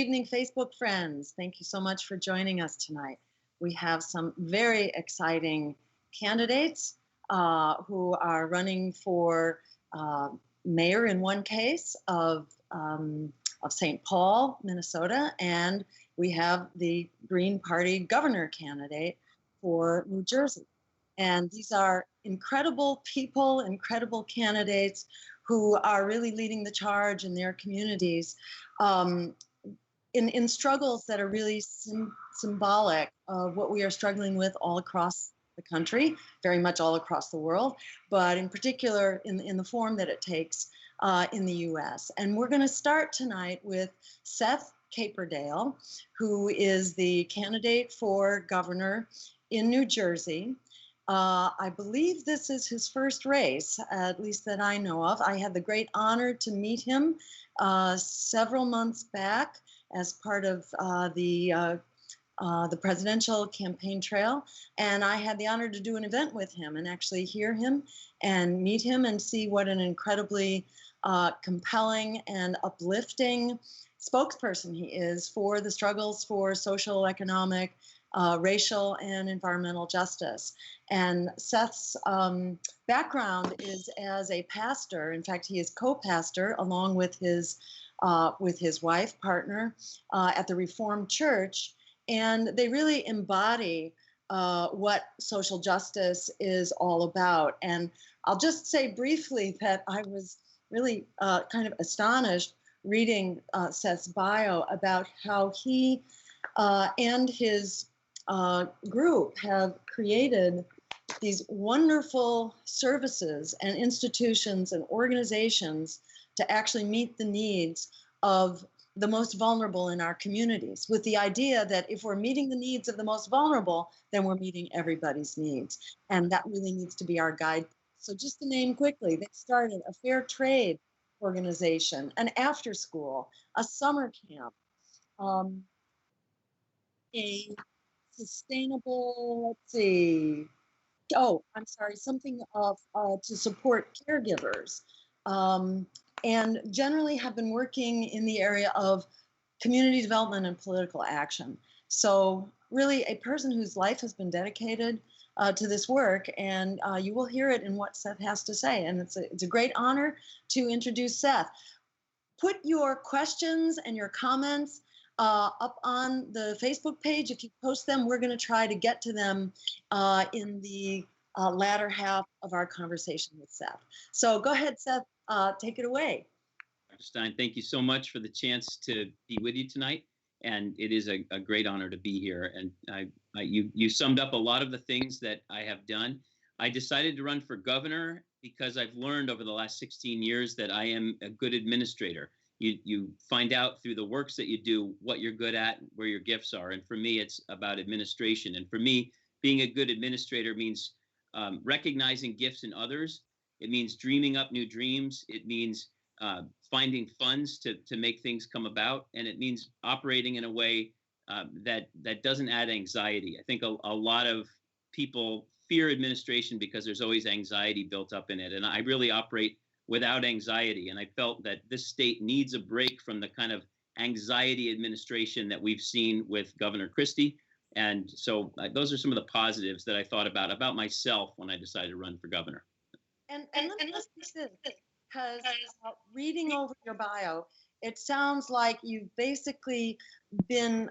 evening, Facebook friends. Thank you so much for joining us tonight. We have some very exciting candidates who are running for mayor in one case of St. Paul, Minnesota, and we have the Green Party governor candidate for New Jersey. And these are incredible people, incredible candidates who are really leading the charge in their communities in struggles that are really symbolic of what we are struggling with all across the country, very much all across the world, but in particular in the form that it takes in the U.S. And we're going to start tonight with Seth Kaper-Dale, who is the candidate for governor in New Jersey. I believe this is his first race, at least that I know of. I had the great honor to meet him several months back as part of the presidential campaign trail, and I had the honor to do an event with him and actually hear him and meet him and see what an incredibly compelling and uplifting spokesperson he is for the struggles for social, economic, racial, and environmental justice. And Seth's background is as a pastor. In fact, he is co-pastor along with his wife, partner, at the Reformed Church. And they really embody what social justice is all about. And I'll just say briefly that I was really kind of astonished reading Seth's bio about how he and his group have created these wonderful services and institutions and organizations to actually meet the needs of the most vulnerable in our communities, with the idea that if we're meeting the needs of the most vulnerable, then we're meeting everybody's needs. And that really needs to be our guide. So just to name quickly, they started a fair trade organization, an after school, a summer camp, a sustainable, something to support caregivers. And generally have been working in the area of community development and political action. So really a person whose life has been dedicated to this work, and you will hear it in what Seth has to say. And it's a great honor to introduce Seth. Put your questions and your comments up on the Facebook page. If you post them, we're going to try to get to them in the latter half of our conversation with Seth. So go ahead, Seth. Take it away. Dr. Stein, thank you so much for the chance to be with you tonight. And it is a great honor to be here. And you summed up a lot of the things that I have done. I decided to run for governor because I've learned over the last 16 years that I am a good administrator. You find out through the works that you do what you're good at, where your gifts are. And for me, it's about administration. And for me, being a good administrator means recognizing gifts in others. It means dreaming up new dreams. It means finding funds to make things come about. And it means operating in a way that doesn't add anxiety. I think a lot of people fear administration because there's always anxiety built up in it. And I really operate without anxiety. And I felt that this state needs a break from the kind of anxiety administration that we've seen with Governor Christie. And so those are some of the positives that I thought about myself when I decided to run for governor. And let's say this, because reading over your bio, it sounds like you've basically been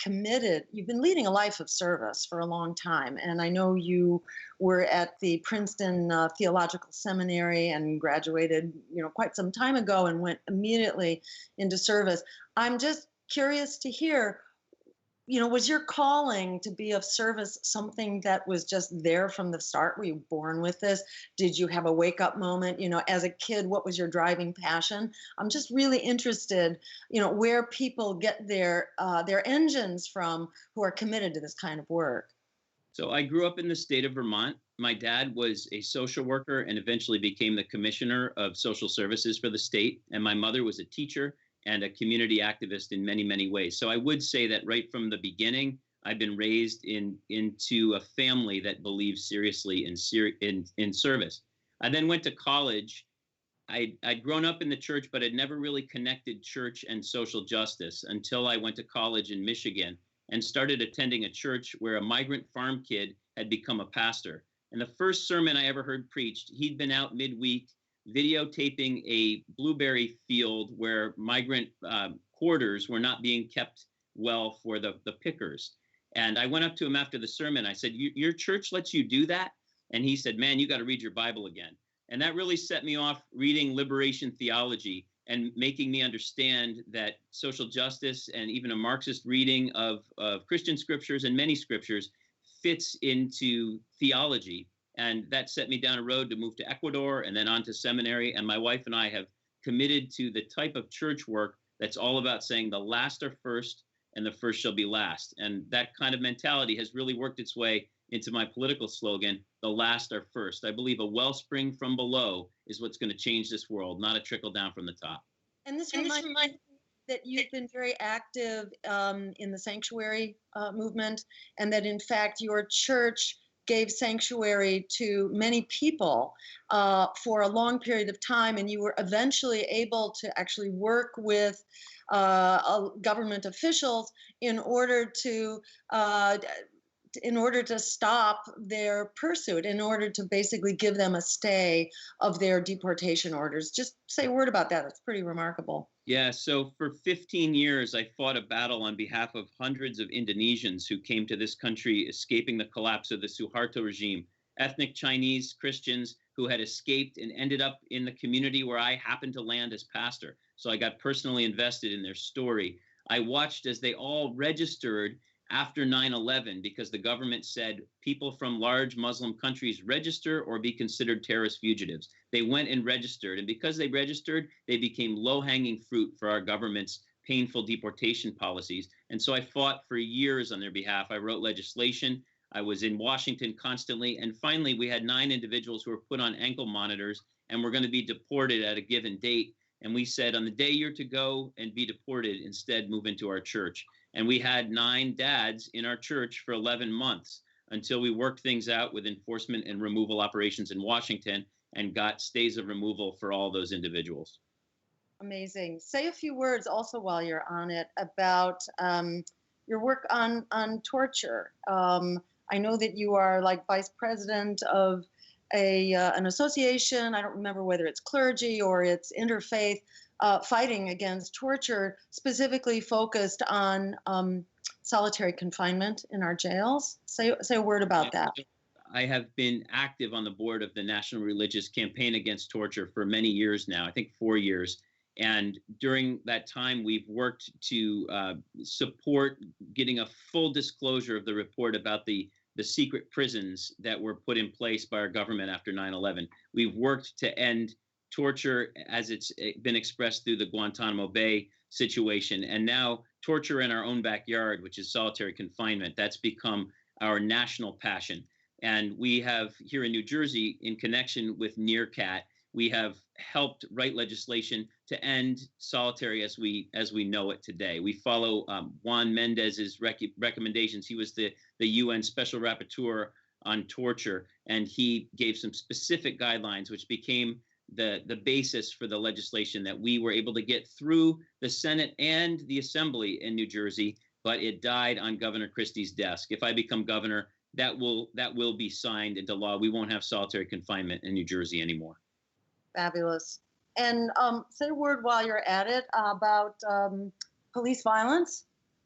committed. You've been leading a life of service for a long time. And I know you were at the Princeton Theological Seminary and graduated, quite some time ago and went immediately into service. I'm just curious to hear, was your calling to be of service something that was just there from the start? Were you born with this? Did you have a wake-up moment? As a kid, what was your driving passion? I'm just really interested, where people get their engines from who are committed to this kind of work. So I grew up in the state of Vermont. My dad was a social worker and eventually became the commissioner of social services for the state. And my mother was a teacher and a community activist in many, many ways. So I would say that right from the beginning, I've been raised into a family that believes seriously in service. I then went to college I'd grown up in the church, but had never really connected church and social justice until I went to college in Michigan and started attending a church where a migrant farm kid had become a pastor. And the first sermon I ever heard preached, he'd been out midweek videotaping a blueberry field where migrant quarters were not being kept well for the pickers. And I went up to him after the sermon. I said, your church lets you do that? And he said, man, you got to read your Bible again. And that really set me off reading liberation theology and making me understand that social justice and even a Marxist reading of Christian scriptures and many scriptures fits into theology. And that set me down a road to move to Ecuador and then on to seminary. And my wife and I have committed to the type of church work that's all about saying the last are first and the first shall be last. And that kind of mentality has really worked its way into my political slogan, the last are first. I believe a wellspring from below is what's going to change this world, not a trickle down from the top. And this reminds me that you've been very active in the sanctuary movement, and that in fact your church gave sanctuary to many people for a long period of time, and you were eventually able to actually work with government officials in order to stop their pursuit, in order to basically give them a stay of their deportation orders. Just say a word about that. It's pretty remarkable. Yeah, so for 15 years, I fought a battle on behalf of hundreds of Indonesians who came to this country escaping the collapse of the Suharto regime, ethnic Chinese Christians who had escaped and ended up in the community where I happened to land as pastor. So I got personally invested in their story. I watched as they all registered after 9/11 because the government said people from large Muslim countries register or be considered terrorist fugitives. They went and registered, and because they registered, they became low-hanging fruit for our government's painful deportation policies. And so I fought for years on their behalf. I wrote legislation. I was in Washington constantly, and finally we had 9 individuals who were put on ankle monitors and were going to be deported at a given date. And we said, on the day you're to go and be deported, instead move into our church. And we had 9 dads in our church for 11 months until we worked things out with enforcement and removal operations in Washington and got stays of removal for all those individuals. Amazing. Say a few words also while you're on it about your work on torture. I know that you are like vice president of an association. I don't remember whether it's clergy or it's interfaith, fighting against torture, specifically focused on solitary confinement in our jails. Say a word about that. I have been active on the board of the National Religious Campaign Against Torture for many years now, I think 4 years. And during that time, we've worked to support getting a full disclosure of the report about the secret prisons that were put in place by our government after 9/11. We've worked to end torture as it's been expressed through the Guantanamo Bay situation. And now torture in our own backyard, which is solitary confinement, that's become our national passion. And we have here in New Jersey, in connection with NEARCAT, we have helped write legislation to end solitary as we know it today. We follow Juan Mendez's recommendations. He was the UN Special Rapporteur on torture, and he gave some specific guidelines, which became the basis for the legislation that we were able to get through the Senate and the Assembly in New Jersey, but it died on Governor Christie's desk. If I become governor, that will be signed into law. We won't have solitary confinement in New Jersey anymore. Fabulous. And say a word while you're at it about police violence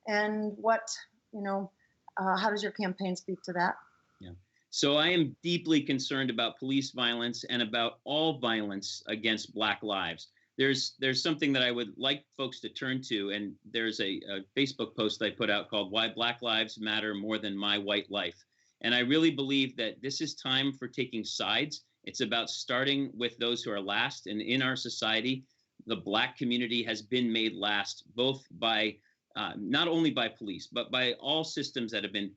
and how does your campaign speak to that? Yeah. So I am deeply concerned about police violence and about all violence against Black lives. There's something that I would like folks to turn to, and there's a Facebook post I put out called Why Black Lives Matter More Than My White Life. And I really believe that this is time for taking sides. It's about starting with those who are last. And in our society, the Black community has been made last, both by not only by police, but by all systems that have been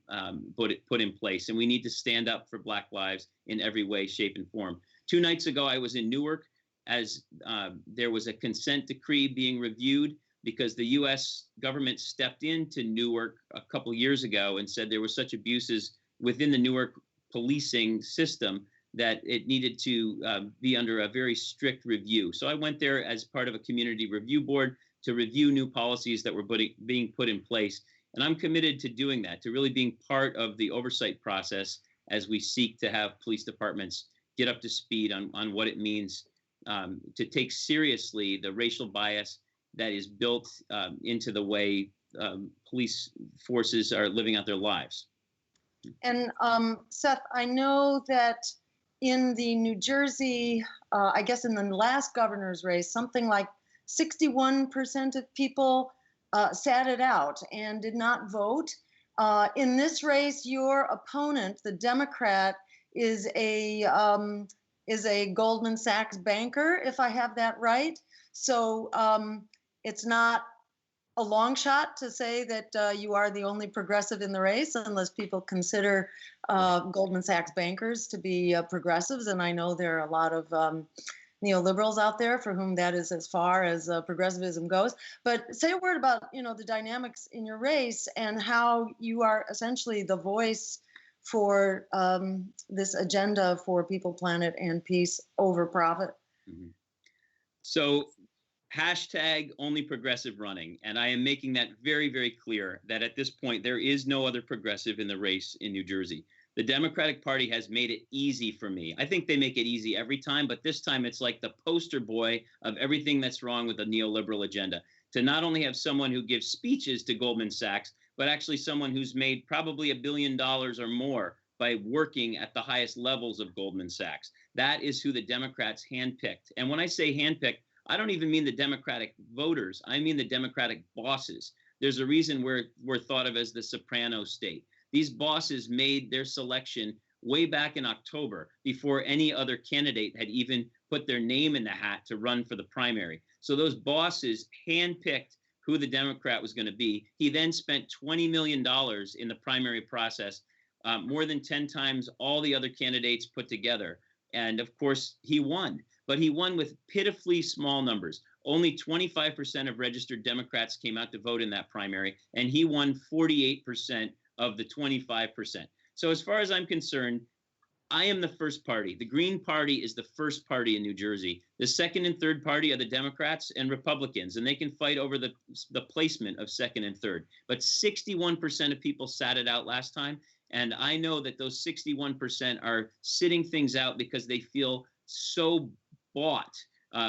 put in place. And we need to stand up for Black lives in every way, shape, and form. 2 nights ago, I was in Newark as there was a consent decree being reviewed because the U.S. government stepped into Newark a couple years ago and said there were such abuses within the Newark policing system that it needed to be under a very strict review. So I went there as part of a community review board to review new policies that were being put in place. And I'm committed to doing that, to really being part of the oversight process as we seek to have police departments get up to speed on what it means to take seriously the racial bias that is built into the way police forces are living out their lives. And Seth, I know that in the New Jersey, I guess in the last governor's race, something like 61% of people sat it out and did not vote. In this race, your opponent, the Democrat, is a Goldman Sachs banker, if I have that right. So it's not a long shot to say that you are the only progressive in the race, unless people consider Goldman Sachs bankers to be progressives. And I know there are a lot of neoliberals out there for whom that is as far as progressivism goes. But say a word about, the dynamics in your race and how you are essentially the voice for this agenda for people, planet, and peace over profit. Mm-hmm. So hashtag only progressive running. And I am making that very, very clear that at this point, there is no other progressive in the race in New Jersey. The Democratic Party has made it easy for me. I think they make it easy every time, but this time it's like the poster boy of everything that's wrong with the neoliberal agenda. To not only have someone who gives speeches to Goldman Sachs, but actually someone who's made probably $1 billion or more by working at the highest levels of Goldman Sachs. That is who the Democrats handpicked. And when I say handpicked, I don't even mean the Democratic voters. I mean the Democratic bosses. There's a reason we're thought of as the soprano state. These bosses made their selection way back in October before any other candidate had even put their name in the hat to run for the primary. So those bosses handpicked who the Democrat was going to be. He then spent $20 million in the primary process, more than 10 times all the other candidates put together. And of course, he won. But he won with pitifully small numbers. Only 25% of registered Democrats came out to vote in that primary, and he won 48% of the 25%. So as far as I'm concerned, I am the first party. The Green Party is the first party in New Jersey. The second and third party are the Democrats and Republicans, and they can fight over the placement of second and third. But 61% of people sat it out last time, and I know that those 61% are sitting things out because they feel so bought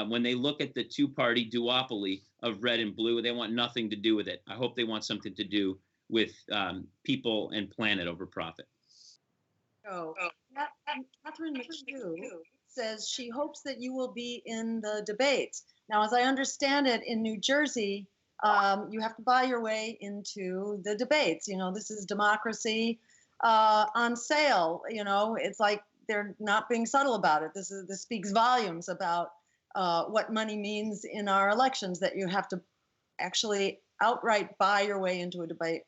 when they look at the two-party duopoly of red and blue. They want nothing to do with it. I hope they want something to do with people and planet over profit. Catherine McHugh says she hopes that you will be in the debates. Now, as I understand it, in New Jersey, you have to buy your way into the debates. This is democracy on sale. It's like they're not being subtle about it. This speaks volumes about what money means in our elections, that you have to actually outright buy your way into a debate.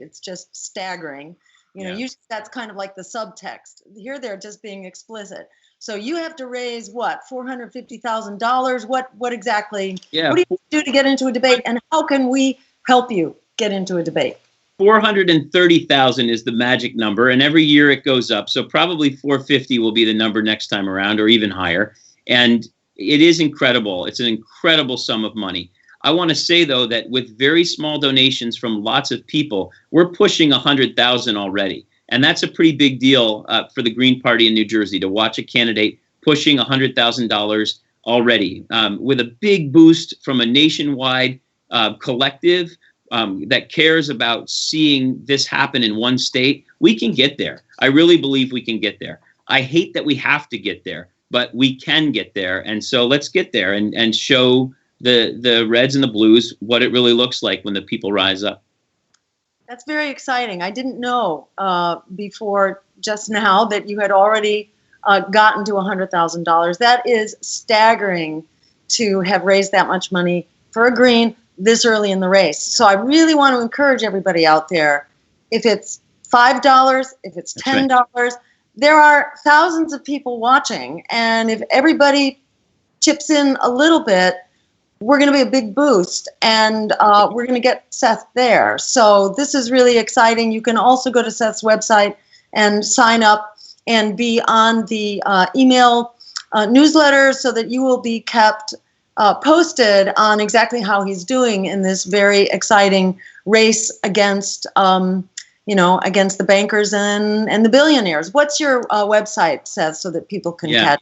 It's just staggering. Usually that's kind of like the subtext. Here they're just being explicit. So you have to raise what, $450,000? What exactly? Yeah. What do you do to get into a debate, and how can we help you get into a debate? 430,000 is the magic number, and every year it goes up. So probably 450 will be the number next time around, or even higher. And it is incredible. It's an incredible sum of money. I want to say, though, that with very small donations from lots of people, we're pushing 100,000 already. And that's a pretty big deal for the Green Party in New Jersey, to watch a candidate pushing $100,000 already, with a big boost from a nationwide collective that cares about seeing this happen in one state. We can get there. I really believe we can get there. I hate that we have to get there, but we can get there. And so let's get there and show the reds and the blues what it really looks like when the people rise up. That's very exciting. I didn't know before just now that you had already gotten to $100,000. That is staggering to have raised that much money for a Green this early in the race. So I really want to encourage everybody out there, if it's $5, if it's $10, right, there are thousands of people watching. And if everybody chips in a little bit, we're going to be a big boost, and we're going to get Seth there. So this is really exciting. You can also go to Seth's website and sign up and be on the email newsletter so that you will be kept posted on exactly how he's doing in this very exciting race against, against the bankers and the billionaires. What's your website, Seth, so that people can catch?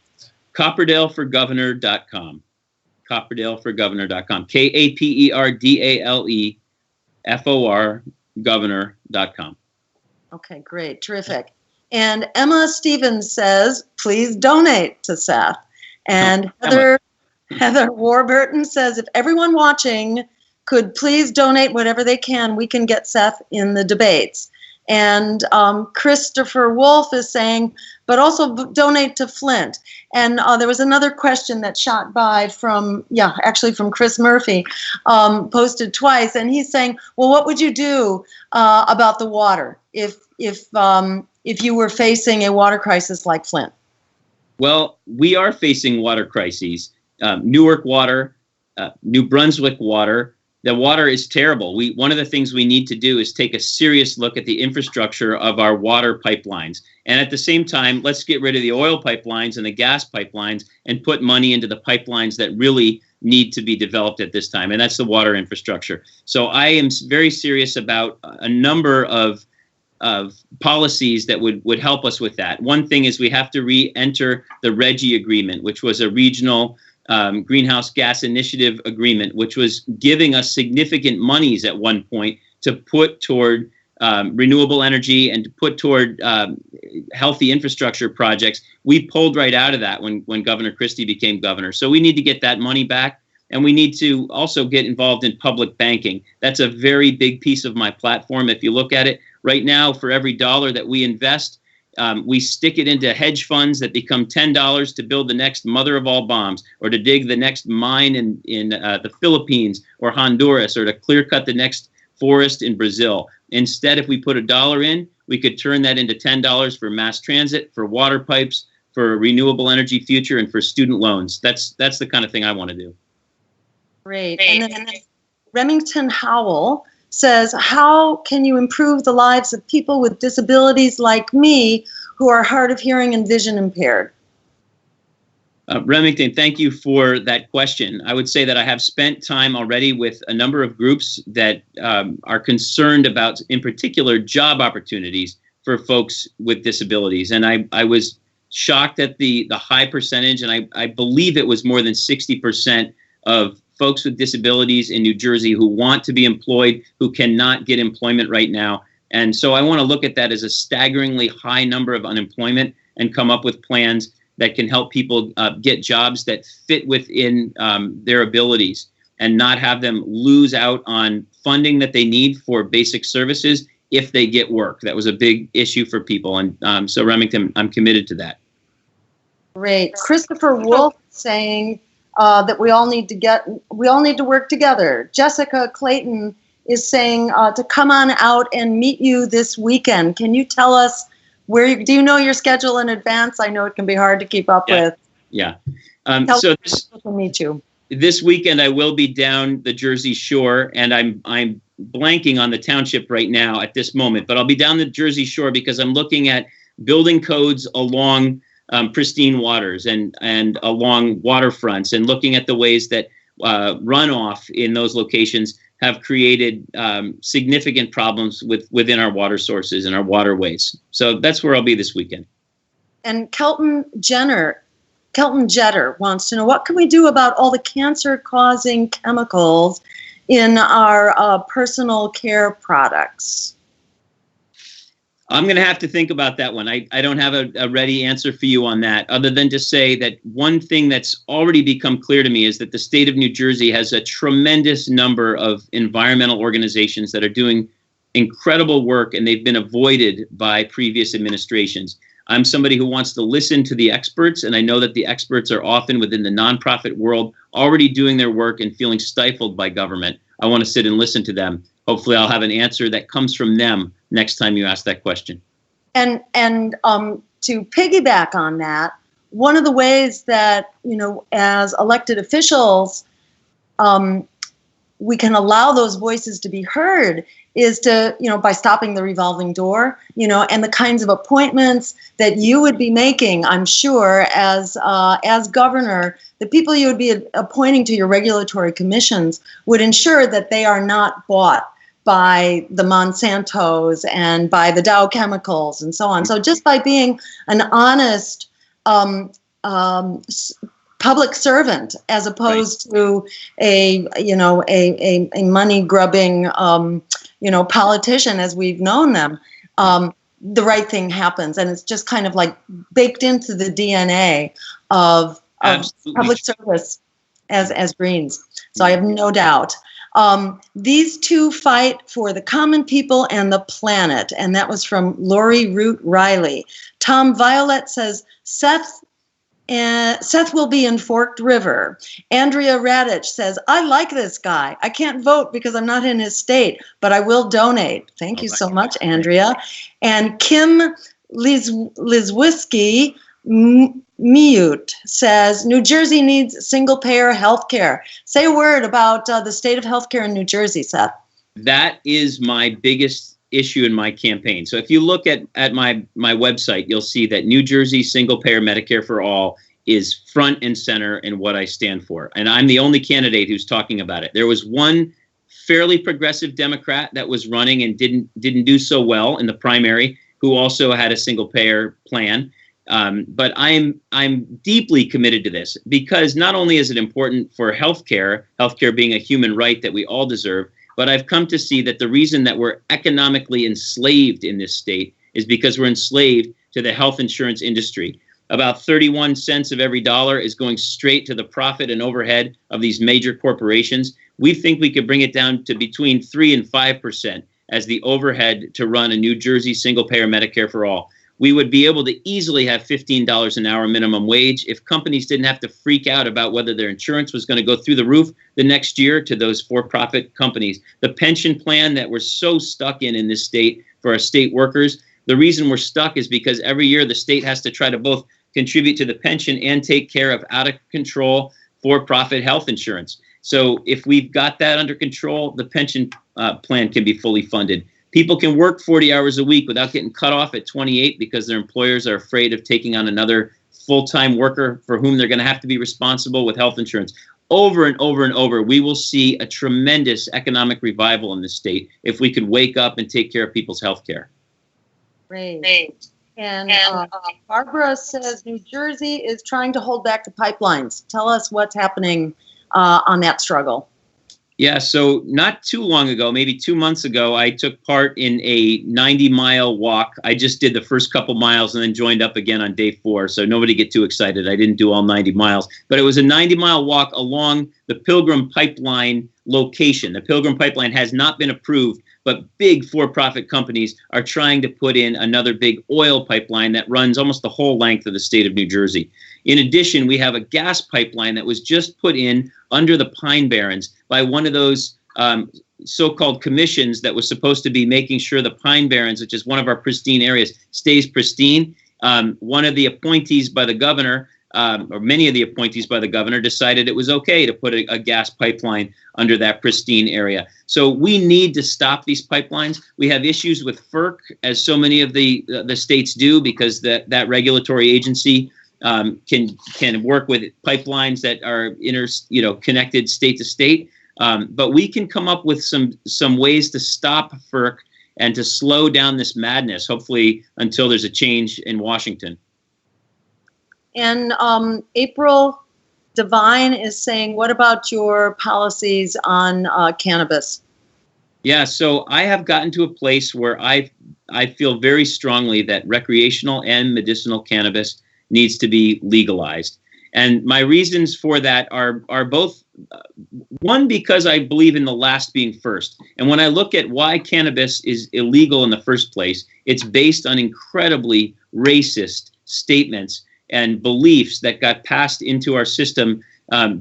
Kaper-Dale4Governor.com. Kaper-Dale4Governor.com. Kaper-Dale4 Governor.com. Okay, great, terrific. And Emma Stevens says, please donate to Seth. And Heather Warburton says, if everyone watching could please donate whatever they can, we can get Seth in the debates. And Christopher Wolf is saying, but also donate to Flint. And there was another question that shot by from Chris Murphy, posted twice. And he's saying, well, what would you do about the water if you were facing a water crisis like Flint? Well, we are facing water crises. Newark water, New Brunswick water. The water is terrible. One of the things we need to do is take a serious look at the infrastructure of our water pipelines. And at the same time, let's get rid of the oil pipelines and the gas pipelines and put money into the pipelines that really need to be developed at this time. And that's the water infrastructure. So I am very serious about a number of policies that would help us with that. One thing is we have to re-enter the RGGI agreement, which was a regional greenhouse gas initiative agreement, which was giving us significant monies at one point to put toward renewable energy and to put toward healthy infrastructure projects. We pulled right out of that when Governor Christie became governor. So we need to get that money back. And we need to also get involved in public banking. That's a very big piece of my platform. If you look at it right now, for every dollar that we invest, we stick it into hedge funds that become $10 to build the next mother of all bombs, or to dig the next mine in the Philippines or Honduras, or to clear cut the next forest in Brazil. Instead, if we put $1 in, we could turn that into $10 for mass transit, for water pipes, for a renewable energy future, and for student loans. That's the kind of thing I want to do. Great. And then Remington Howell says, how can you improve the lives of people with disabilities like me who are hard of hearing and vision impaired? Remington, thank you for that question. I would say that I have spent time already with a number of groups that are concerned about, in particular, job opportunities for folks with disabilities. And I was shocked at the high percentage, and I believe it was more than 60% of folks with disabilities in New Jersey who want to be employed, who cannot get employment right now. And so I want to look at that as a staggeringly high number of unemployment and come up with plans that can help people get jobs that fit within their abilities and not have them lose out on funding that they need for basic services if they get work. That was a big issue for people. And so Remington, I'm committed to that. Great. Christopher Wolf saying, that we all need to work together. Jessica Clayton is saying to come on out and meet you this weekend. Can you tell us do you know your schedule in advance? I know it can be hard to keep up with. Yeah. So to meet you. This weekend I will be down the Jersey Shore, and I'm blanking on the township right now at this moment, but I'll be down the Jersey Shore because I'm looking at building codes along pristine waters and along waterfronts, and looking at the ways that runoff in those locations have created significant problems within our water sources and our waterways. So that's where I'll be this weekend. And Kelton Jetter wants to know, what can we do about all the cancer-causing chemicals in our personal care products? I'm going to have to think about that one. I don't have a ready answer for you on that, other than to say that one thing that's already become clear to me is that the state of New Jersey has a tremendous number of environmental organizations that are doing incredible work, and they've been avoided by previous administrations. I'm somebody who wants to listen to the experts, and I know that the experts are often within the nonprofit world already doing their work and feeling stifled by government. I want to sit and listen to them. Hopefully I'll have an answer that comes from them next time you ask that question. And to piggyback on that, one of the ways that, as elected officials, we can allow those voices to be heard is to, by stopping the revolving door, and the kinds of appointments that you would be making, I'm sure, as governor, the people you would be appointing to your regulatory commissions would ensure that they are not bought by the Monsantos and by the Dow Chemicals and so on. So just by being an honest public servant, as opposed to a money grubbing politician as we've known them, the right thing happens, and it's just kind of like baked into the DNA of public service as Greens. So I have no doubt. These two fight for the common people and the planet, and that was from Lori Root Riley. Tom Violet says Seth will be in Forked River. Andrea Radich says, I like this guy. I can't vote because I'm not in his state, but I will donate. Thank you so much, Andrea. And Kim Lizwisky Mute says, New Jersey needs single-payer health care. Say a word about the state of health care in New Jersey, Seth. That is my biggest issue in my campaign. So if you look at my website, you'll see that New Jersey single-payer Medicare for all is front and center in what I stand for. And I'm the only candidate who's talking about it. There was one fairly progressive Democrat that was running and didn't do so well in the primary, who also had a single-payer plan. But I'm deeply committed to this, because not only is it important for healthcare being a human right that we all deserve, but I've come to see that the reason that we're economically enslaved in this state is because we're enslaved to the health insurance industry. About 31 cents of every dollar is going straight to the profit and overhead of these major corporations. We think we could bring it down to between 3 and 5% as the overhead to run a New Jersey single-payer Medicare for all. We would be able to easily have $15 an hour minimum wage if companies didn't have to freak out about whether their insurance was going to go through the roof the next year to those for-profit companies. The pension plan that we're so stuck in this state for our state workers, the reason we're stuck is because every year the state has to try to both contribute to the pension and take care of out-of-control for-profit health insurance. So if we've got that under control, the pension plan can be fully funded. People can work 40 hours a week without getting cut off at 28 because their employers are afraid of taking on another full-time worker for whom they're going to have to be responsible with health insurance. Over and over and over, we will see a tremendous economic revival in this state if we could wake up and take care of people's health care. Great. And Barbara says New Jersey is trying to hold back the pipelines. Tell us what's happening on that struggle. Yeah, so not too long ago, maybe 2 months ago, I took part in a 90-mile walk. I just did the first couple miles and then joined up again on day 4, so nobody get too excited. I didn't do all 90 miles, but it was a 90-mile walk along the Pilgrim Pipeline location. The Pilgrim Pipeline has not been approved, but big for-profit companies are trying to put in another big oil pipeline that runs almost the whole length of the state of New Jersey. In addition, we have a gas pipeline that was just put in under the Pine Barrens by one of those so-called commissions that was supposed to be making sure the Pine Barrens, which is one of our pristine areas, stays pristine. One of the appointees by the governor, or many of the appointees by the governor, decided it was okay to put a gas pipeline under that pristine area. So we need to stop these pipelines. We have issues with FERC, as so many of the states do, because that regulatory agency can work with pipelines that are connected state to state. But we can come up with some ways to stop FERC and to slow down this madness, hopefully until there's a change in Washington. And April Devine is saying, what about your policies on cannabis? Yeah, so I have gotten to a place where I feel very strongly that recreational and medicinal cannabis needs to be legalized. And my reasons for that are both, one, because I believe in the last being first. And when I look at why cannabis is illegal in the first place, it's based on incredibly racist statements and beliefs that got passed into our system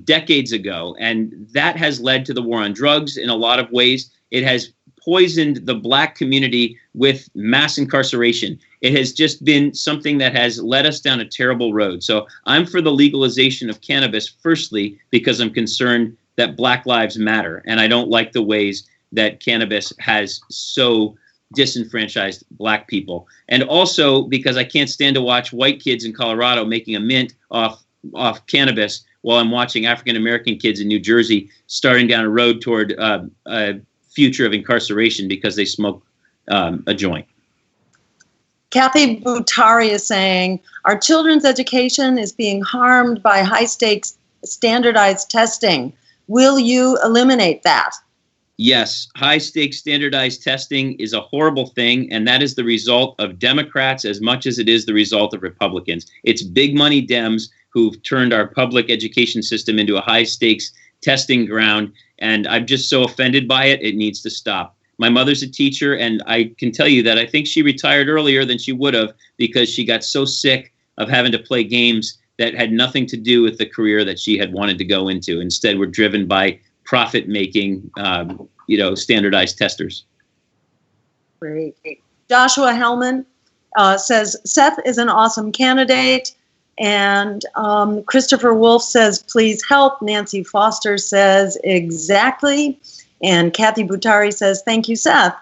decades ago. And that has led to the war on drugs in a lot of ways. It has poisoned the Black community with mass incarceration. It has just been something that has led us down a terrible road. So I'm for the legalization of cannabis, firstly, because I'm concerned that Black lives matter. And I don't like the ways that cannabis has so disenfranchised Black people. And also because I can't stand to watch white kids in Colorado making a mint off cannabis while I'm watching African-American kids in New Jersey starting down a road toward a future of incarceration because they smoke a joint. Kathy Butari is saying, our children's education is being harmed by high-stakes standardized testing. Will you eliminate that? Yes, high-stakes standardized testing is a horrible thing, and that is the result of Democrats as much as it is the result of Republicans. It's big money Dems who've turned our public education system into a high-stakes testing ground, and I'm just so offended by it, it needs to stop. My mother's a teacher, and I can tell you that I think she retired earlier than she would have because she got so sick of having to play games that had nothing to do with the career that she had wanted to go into. Instead, we're driven by profit-making, standardized testers. Great. Joshua Hellman says, Seth is an awesome candidate. And Christopher Wolf says, please help. Nancy Foster says, exactly. And Kathy Butari says, thank you, Seth.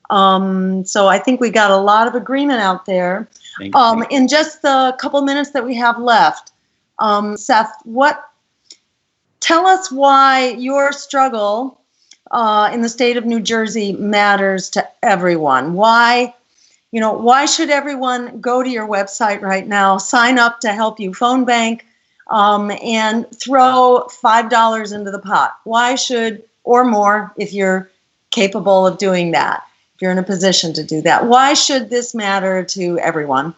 So I think we got a lot of agreement out there. In just the couple minutes that we have left, Seth, tell us why your struggle in the state of New Jersey matters to everyone. Why should everyone go to your website right now, sign up to Help You Phone Bank, and throw $5 into the pot? Why should, or more, if you're capable of doing that, if you're in a position to do that, why should this matter to everyone?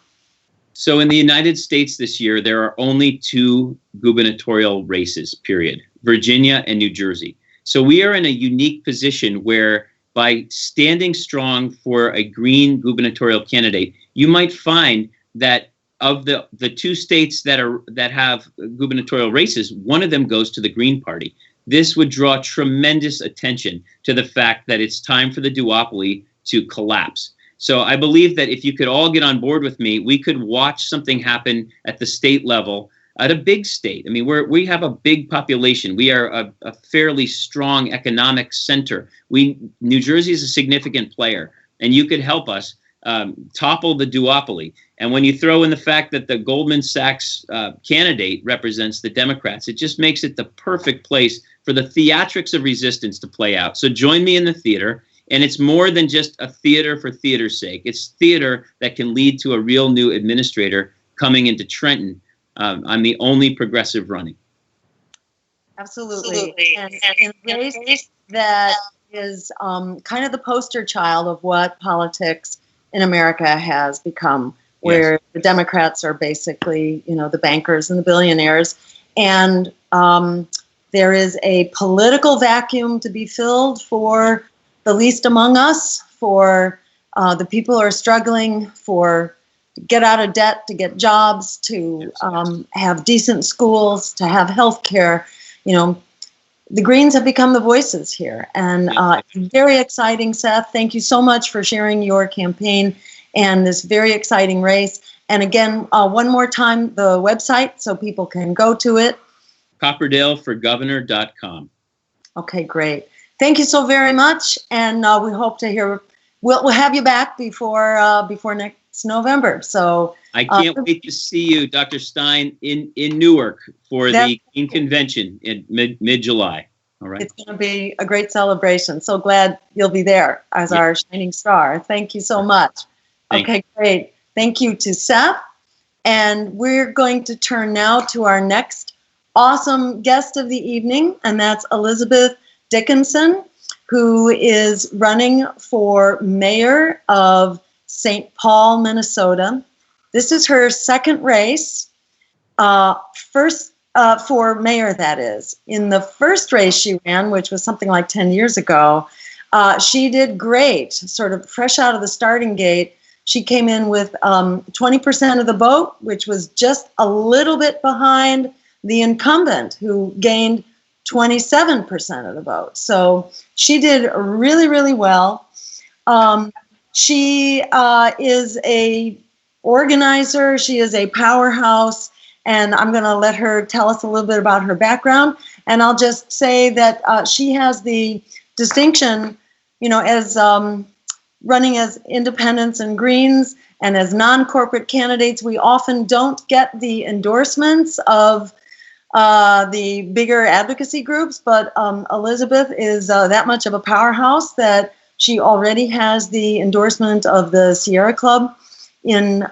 So in the United States this year, there are only 2 gubernatorial races, period, Virginia and New Jersey. So we are in a unique position where by standing strong for a green gubernatorial candidate, you might find that of the 2 states that have gubernatorial races, one of them goes to the Green Party. This would draw tremendous attention to the fact that it's time for the duopoly to collapse. So I believe that if you could all get on board with me, we could watch something happen at the state level, at a big state. I mean, we have a big population. We are a fairly strong economic center. New Jersey is a significant player, and you could help us topple the duopoly. And when you throw in the fact that the Goldman Sachs candidate represents the Democrats, it just makes it the perfect place for the theatrics of resistance to play out. So join me in the theater. And it's more than just a theater for theater's sake. It's theater that can lead to a real new administrator coming into Trenton. I'm the only progressive running. Absolutely. And in a race that is kind of the poster child of what politics in America has become, where yes, the Democrats are basically, the bankers and the billionaires. And there is a political vacuum to be filled for the least among us, for the people who are struggling to get out of debt, to get jobs, to have decent schools, to have health care. The Greens have become the voices here. And it's very exciting, Seth. Thank you so much for sharing your campaign and this very exciting race. And again, one more time, the website so people can go to it. KaperDaleForGovernor.com. Okay, great. Thank you so very much, and we hope to hear. We'll have you back before next November. So I can't wait to see you, Dr. Stein, in Newark for the Green Convention in mid-July. All right. It's going to be a great celebration. So glad you'll be there as our shining star. Thank you so much. Okay, great. Thank you to Seth, and we're going to turn now to our next awesome guest of the evening, and that's Elizabeth Dickerson, who is running for mayor of St. Paul, Minnesota. This is her second race, first for mayor, that is. In the first race she ran, which was something like 10 years ago, she did great, sort of fresh out of the starting gate. She came in with 20% of the vote, which was just a little bit behind the incumbent, who gained 27% of the vote. So she did really, really well. She is a organizer. She is a powerhouse. And I'm going to let her tell us a little bit about her background. And I'll just say that she has the distinction as running as independents and Greens and as non-corporate candidates, we often don't get the endorsements of the bigger advocacy groups, but Elizabeth is that much of a powerhouse that she already has the endorsement of the Sierra Club in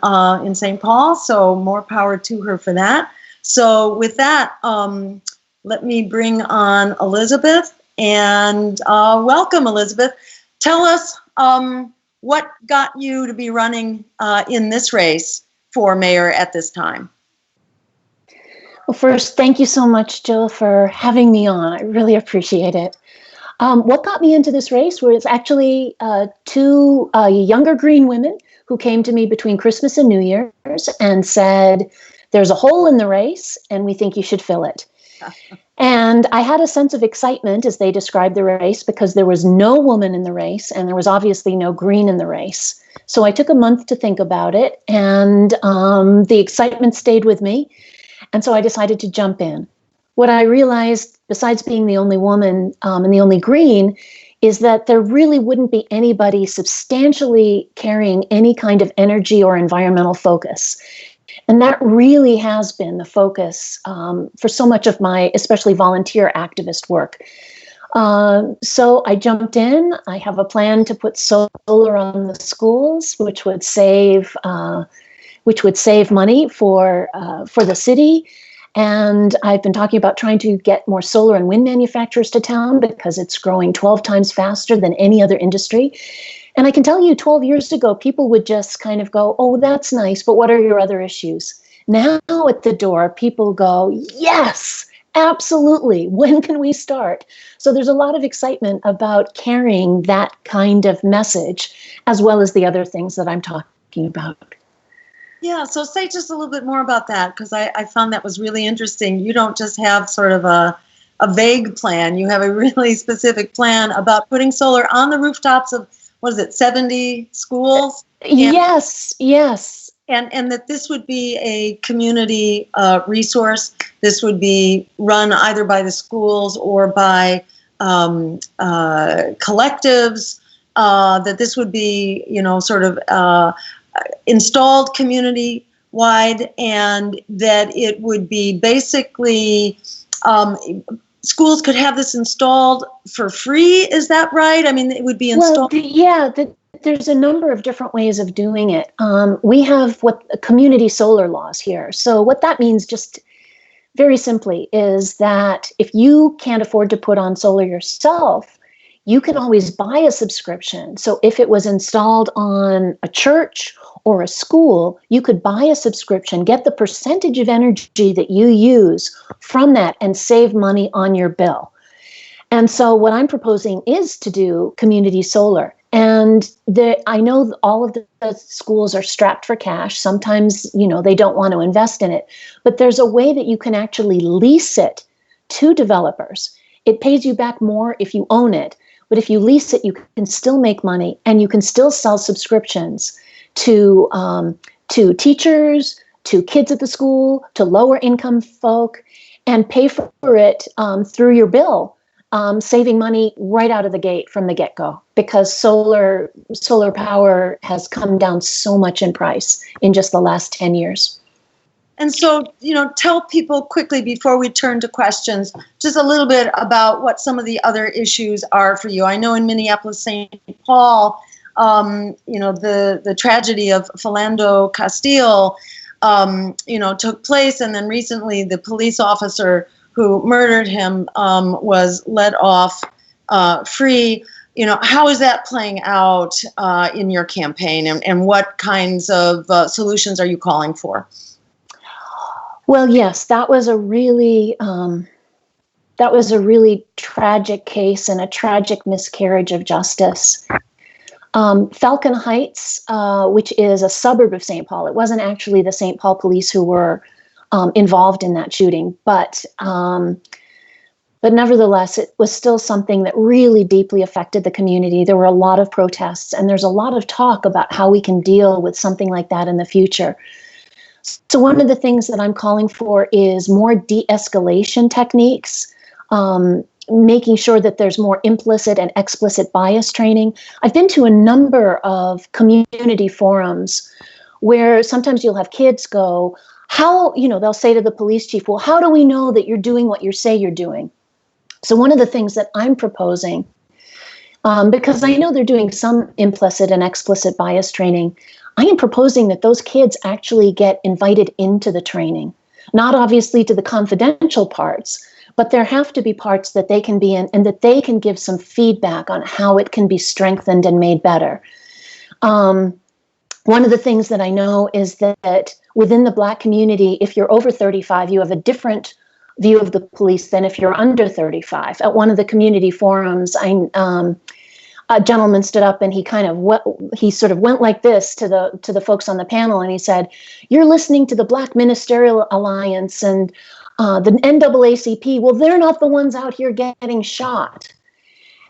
St. Paul, so more power to her for that. So with that, let me bring on Elizabeth, and welcome, Elizabeth. Tell us what got you to be running in this race for mayor at this time. Well, first, thank you so much, Jill, for having me on. I really appreciate it. What got me into this race was actually two younger Green women who came to me between Christmas and New Year's and said, there's a hole in the race and we think you should fill it. And I had a sense of excitement as they described the race because there was no woman in the race and there was obviously no Green in the race. So I took a month to think about it, and the excitement stayed with me. And so I decided to jump in. What I realized, besides being the only woman and the only Green, is that there really wouldn't be anybody substantially carrying any kind of energy or environmental focus. And that really has been the focus for so much of my, especially volunteer activist work. So I jumped in. I have a plan to put solar on the schools, which would save money for the city. And I've been talking about trying to get more solar and wind manufacturers to town because it's growing 12 times faster than any other industry. And I can tell you 12 years ago, people would just kind of go, oh, that's nice, but what are your other issues? Now at the door, people go, yes, absolutely. When can we start? So there's a lot of excitement about carrying that kind of message, as well as the other things that I'm talking about. Yeah, so say just a little bit more about that, because I found that was really interesting. You don't just have sort of a vague plan. You have a really specific plan about putting solar on the rooftops of, 70 schools? Yes. And that this would be a community resource. This would be run either by the schools or by collectives, that this would be, sort of installed community-wide, and that it would be basically schools could have this installed for free. Is that right? I mean, it would be installed. Well, there's a number of different ways of doing it. We have community solar laws here. So what that means, just very simply, is that if you can't afford to put on solar yourself, you can always buy a subscription. So if it was installed on a church or a school, you could buy a subscription, get the percentage of energy that you use from that, and save money on your bill. And so what I'm proposing is to do community solar. And I know all of the schools are strapped for cash. Sometimes, they don't want to invest in it. But there's a way that you can actually lease it to developers. It pays you back more if you own it. But if you lease it, you can still make money, and you can still sell subscriptions to teachers, to kids at the school, to lower income folk, and pay for it through your bill, saving money right out of the gate from the get-go, because solar power has come down so much in price in just the last 10 years. And so, tell people quickly before we turn to questions, just a little bit about what some of the other issues are for you. I know in Minneapolis, St. Paul, the tragedy of Philando Castile, took place. And then recently the police officer who murdered him was let off free. How is that playing out in your campaign, and what kinds of solutions are you calling for? Well, yes, that was a really tragic case and a tragic miscarriage of justice. Falcon Heights, which is a suburb of St. Paul, it wasn't actually the St. Paul police who were involved in that shooting, but nevertheless, it was still something that really deeply affected the community. There were a lot of protests, and there's a lot of talk about how we can deal with something like that in the future. So one of the things that I'm calling for is more de-escalation techniques. making sure that there's more implicit and explicit bias training. I've been to a number of community forums where sometimes you'll have kids go, they'll say to the police chief, well, how do we know that you're doing what you say you're doing? So one of the things that I'm proposing, because I know they're doing some implicit and explicit bias training, I am proposing that those kids actually get invited into the training, not obviously to the confidential parts, but there have to be parts that they can be in and that they can give some feedback on how it can be strengthened and made better. One of the things that I know is that within the Black community, if you're over 35, you have a different view of the police than if you're under 35. At one of the community forums, a gentleman stood up and he sort of went like this to the folks on the panel, and he said, "You're listening to the Black Ministerial Alliance and the NAACP. Well, they're not the ones out here getting shot."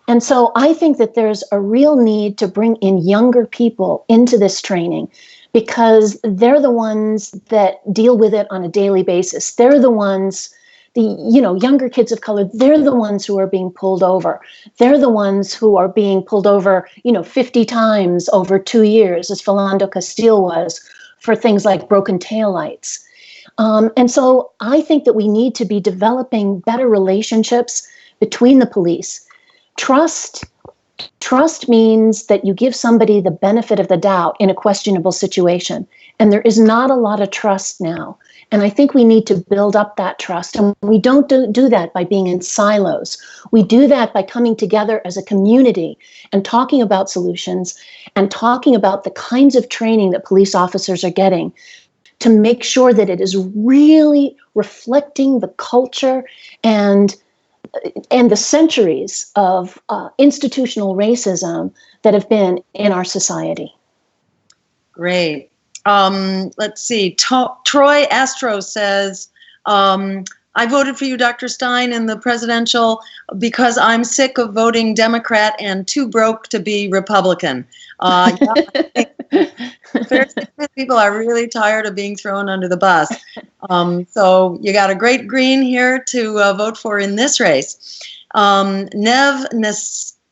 And so I think that there's a real need to bring in younger people into this training, because they're the ones that deal with it on a daily basis. They're the ones, younger kids of color, they're the ones who are being pulled over. They're the ones who are being pulled over, 50 times over 2 years, as Philando Castile was, for things like broken taillights. And so I think that we need to be developing better relationships between the police. Trust means that you give somebody the benefit of the doubt in a questionable situation. And there is not a lot of trust now. And I think we need to build up that trust. And we don't do that by being in silos. We do that by coming together as a community and talking about solutions and talking about the kinds of training that police officers are getting to make sure that it is really reflecting the culture and the centuries of institutional racism that have been in our society. Great. Let's see. Troy Astro says, I voted for you, Dr. Stein, in the presidential because I'm sick of voting Democrat and too broke to be Republican. People are really tired of being thrown under the bus. So you got a great green here to vote for in this race. Nev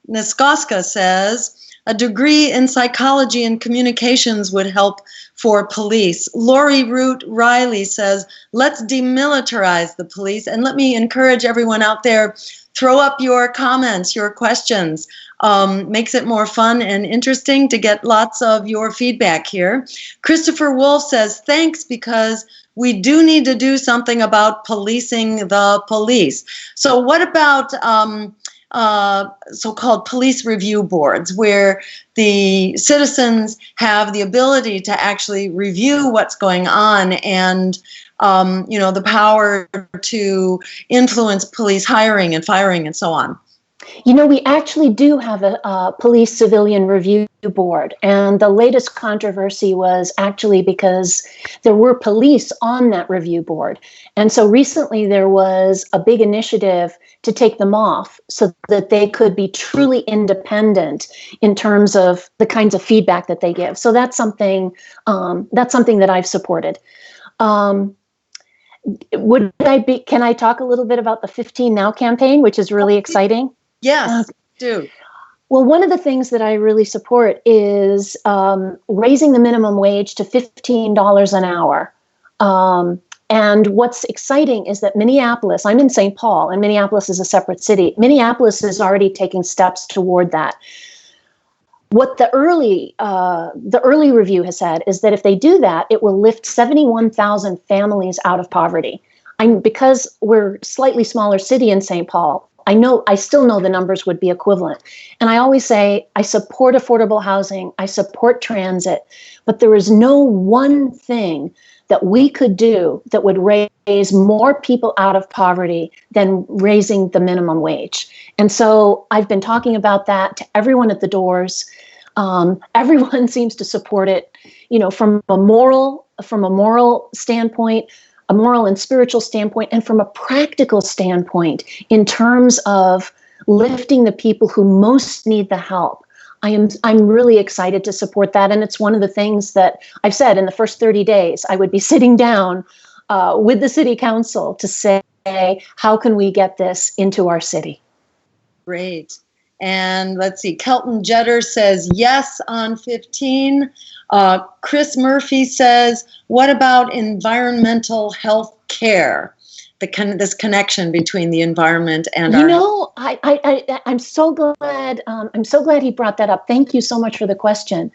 Neskoska says, a degree in psychology and communications would help for police. Lori Root Riley says, let's demilitarize the police. And let me encourage everyone out there, throw up your comments, your questions. Makes it more fun and interesting to get lots of your feedback here. Christopher Wolf says, thanks, because we do need to do something about policing the police. So what about so-called police review boards, where the citizens have the ability to actually review what's going on and the power to influence police hiring and firing and so on? We actually do have a police civilian review board, and the latest controversy was actually because there were police on that review board. And so recently there was a big initiative to take them off so that they could be truly independent in terms of the kinds of feedback that they give. So that's something that I've supported. Can I talk a little bit about the 15 Now campaign, which is really exciting? Yes, do. Well, one of the things that I really support is raising the minimum wage to $15 an hour. And what's exciting is that Minneapolis, I'm in St. Paul, and Minneapolis is a separate city. Minneapolis is already taking steps toward that. What the early review has said is that if they do that, it will lift 71,000 families out of poverty. Because we're a slightly smaller city in St. Paul, I still know the numbers would be equivalent. And I always say, I support affordable housing, I support transit, but there is no one thing that we could do that would raise more people out of poverty than raising the minimum wage. And so I've been talking about that to everyone at the doors. Everyone seems to support it, from a moral standpoint, a moral and spiritual standpoint, and from a practical standpoint in terms of lifting the people who most need the help. I'm really excited to support that. And it's one of the things that I've said in the first 30 days, I would be sitting down with the city council to say, how can we get this into our city? Great. And let's see, Kelton Jetter says yes on 15. Chris Murphy says, what about environmental health care? This connection between the environment and our health. I'm so glad. I'm so glad he brought that up. Thank you so much for the question.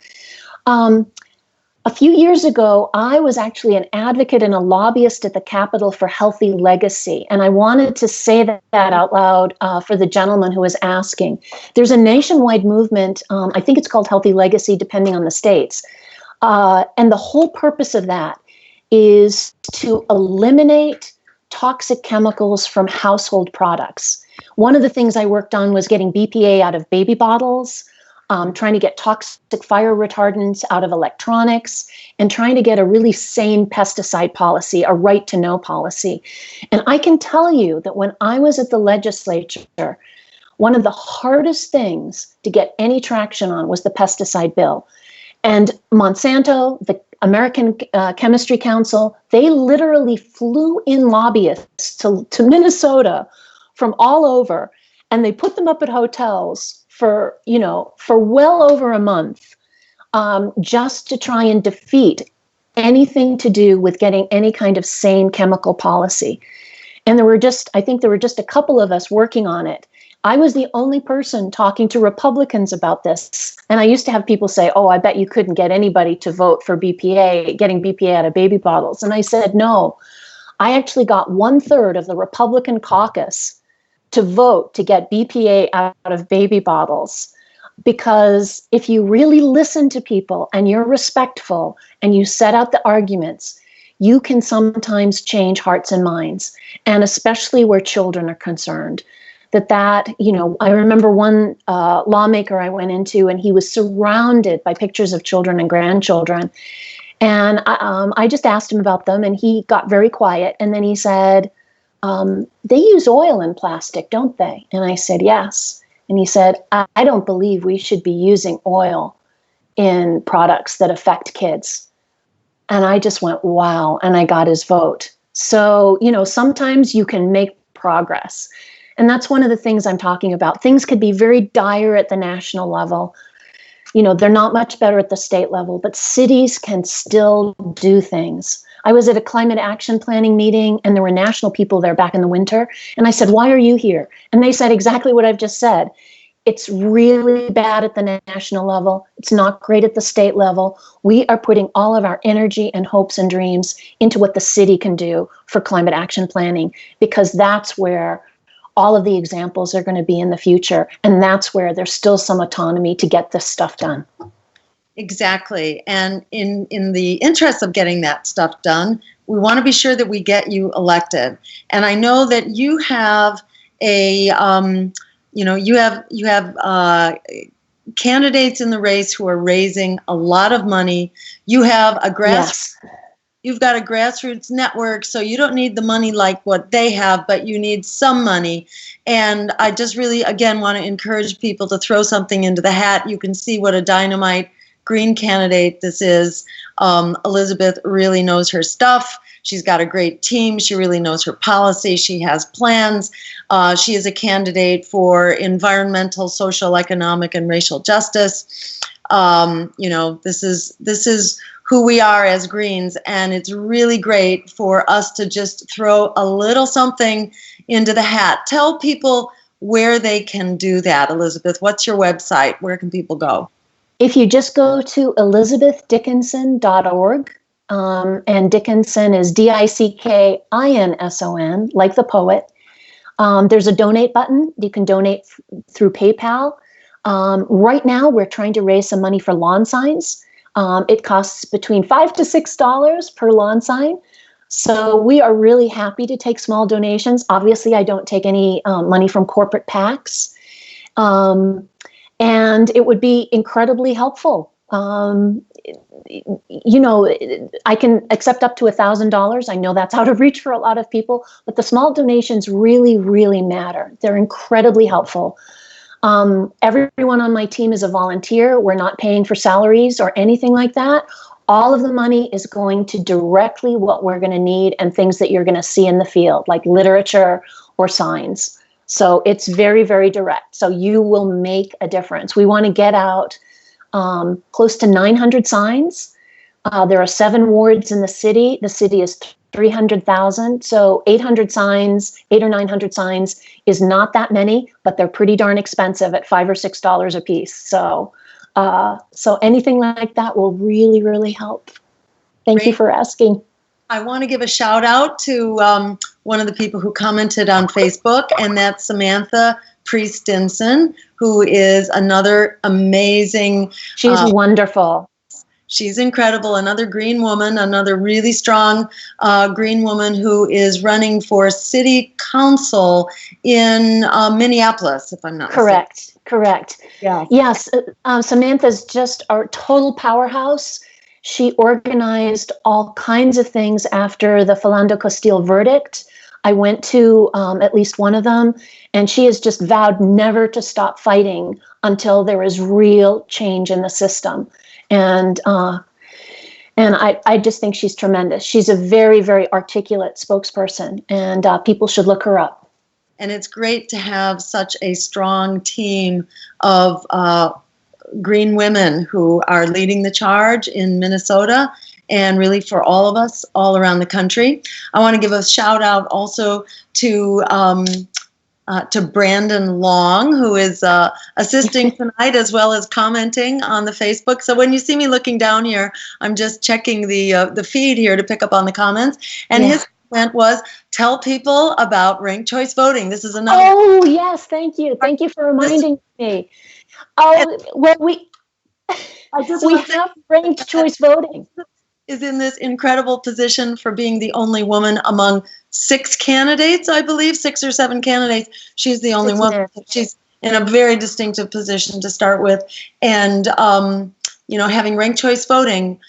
A few years ago, I was actually an advocate and a lobbyist at the Capitol for Healthy Legacy. And I wanted to say that out loud for the gentleman who was asking. There's a nationwide movement, I think it's called Healthy Legacy, depending on the states. And the whole purpose of that is to eliminate toxic chemicals from household products. One of the things I worked on was getting BPA out of baby bottles, trying to get toxic fire retardants out of electronics, and trying to get a really sane pesticide policy, a right to know policy. And I can tell you that when I was at the legislature, one of the hardest things to get any traction on was the pesticide bill. And Monsanto, the American Chemistry Council, they literally flew in lobbyists to Minnesota from all over, and they put them up at hotels for well over a month, just to try and defeat anything to do with getting any kind of sane chemical policy. And I think there were just a couple of us working on it. I was the only person talking to Republicans about this. And I used to have people say, oh, I bet you couldn't get anybody to vote for getting BPA out of baby bottles. And I said, no, I actually got 1/3 of the Republican caucus to vote to get BPA out of baby bottles. Because if you really listen to people and you're respectful and you set out the arguments, you can sometimes change hearts and minds, and especially where children are concerned. I remember one lawmaker I went into, and he was surrounded by pictures of children and grandchildren. And I just asked him about them, and he got very quiet. And then he said, they use oil in plastic, don't they? And I said, yes. And he said, I don't believe we should be using oil in products that affect kids. And I just went, wow. And I got his vote. So, sometimes you can make progress. And that's one of the things I'm talking about. Things could be very dire at the national level. They're not much better at the state level, but cities can still do things. I was at a climate action planning meeting, and there were national people there back in the winter. And I said, why are you here? And they said exactly what I've just said. It's really bad at the national level. It's not great at the state level. We are putting all of our energy and hopes and dreams into what the city can do for climate action planning, because that's where all of the examples are going to be in the future. And that's where there's still some autonomy to get this stuff done. Exactly. And in the interest of getting that stuff done, we want to be sure that we get you elected. And I know that you have you have candidates in the race who are raising a lot of money. You have You've got a grassroots network, so you don't need the money like what they have, but you need some money. And I just really, again, want to encourage people to throw something into the hat. You can see what a dynamite green candidate this is. Elizabeth really knows her stuff. She's got a great team. She really knows her policy. She has plans. She is a candidate for environmental, social, economic, and racial justice. This is who we are as Greens, and it's really great for us to just throw a little something into the hat. Tell people where they can do that, Elizabeth. What's your website? Where can people go? If you just go to elizabethdickinson.org, and Dickinson is Dickinson, like the poet. There's a donate button. You can donate through PayPal. Right now, we're trying to raise some money for lawn signs. It costs between $5 to $6 per lawn sign. So we are really happy to take small donations. Obviously, I don't take any money from corporate PACs. And it would be incredibly helpful. I can accept up to $1,000. I know that's out of reach for a lot of people, but the small donations really, really matter. They're incredibly helpful. Everyone on my team is a volunteer. We're not paying for salaries or anything like that. All of the money is going to directly what we're going to need and things that you're going to see in the field, like literature or signs. So it's very, very direct. So you will make a difference. We want to get out close to 900 signs. There are 7 wards in the city. The city is 300,000. So 800 signs, 8 or 900 signs is not that many, but they're pretty darn expensive at $5 or $6 a piece. So, so anything like that will really, really help. Thank you for asking. I want to give a shout out to one of the people who commented on Facebook, and that's Samantha Priest-Dinson, who is another amazing. She's wonderful. She's incredible. Another green woman, another really strong green woman who is running for city council in Minneapolis, if I'm not mistaken. Correct. Yeah. Yes. Samantha's just our total powerhouse. She organized all kinds of things after the Philando Castile verdict. I went to at least one of them, and she has just vowed never to stop fighting until there is real change in the system. And I just think she's tremendous. She's a very, very articulate spokesperson, and people should look her up. And it's great to have such a strong team of green women who are leading the charge in Minnesota, and really for all of us all around the country. I want to give a shout out also to Brandon Long, who is assisting tonight as well as commenting on the Facebook. So when you see me looking down here, I'm just checking the feed here to pick up on the comments. And his comment was, tell people about ranked choice voting. This is another. Oh, yes. Thank you. Thank you for reminding me. Oh, well, we have ranked choice voting. Is in this incredible position for being the only woman among 6 candidates, I believe, 6 or 7 candidates. She's the only woman. She's in a very distinctive position to start with. And, having ranked choice voting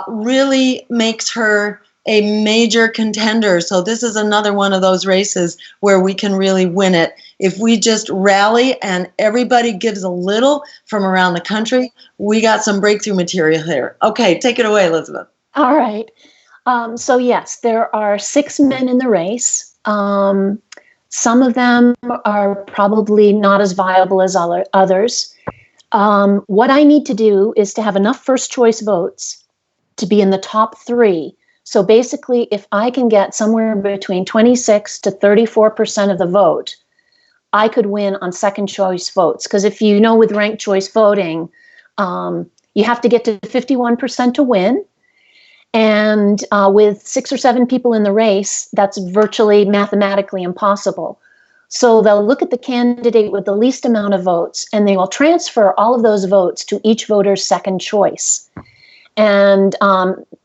really makes her a major contender. So this is another one of those races where we can really win it. If we just rally and everybody gives a little from around the country, we got some breakthrough material here. Okay, take it away, Elizabeth. All right. So yes, there are 6 men in the race. Some of them are probably not as viable as others. What I need to do is to have enough first choice votes to be in the top 3. So basically, if I can get somewhere between 26 to 34% of the vote, I could win on second choice votes. Because if you know, with ranked choice voting, you have to get to 51% to win. And with 6 or 7 people in the race, that's virtually mathematically impossible. So they'll look at the candidate with the least amount of votes, and they will transfer all of those votes to each voter's second choice. And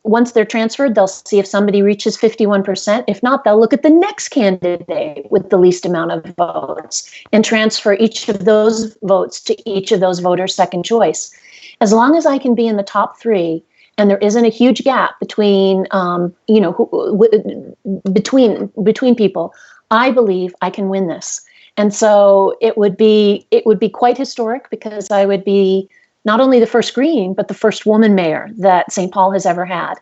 once they're transferred, they'll see if somebody reaches 51%. If not, they'll look at the next candidate with the least amount of votes and transfer each of those votes to each of those voters' second choice. As long as I can be in the top 3, and there isn't a huge gap between, between people, I believe I can win this. And so it would be quite historic, because I would be not only the first green, but the first woman mayor that St. Paul has ever had.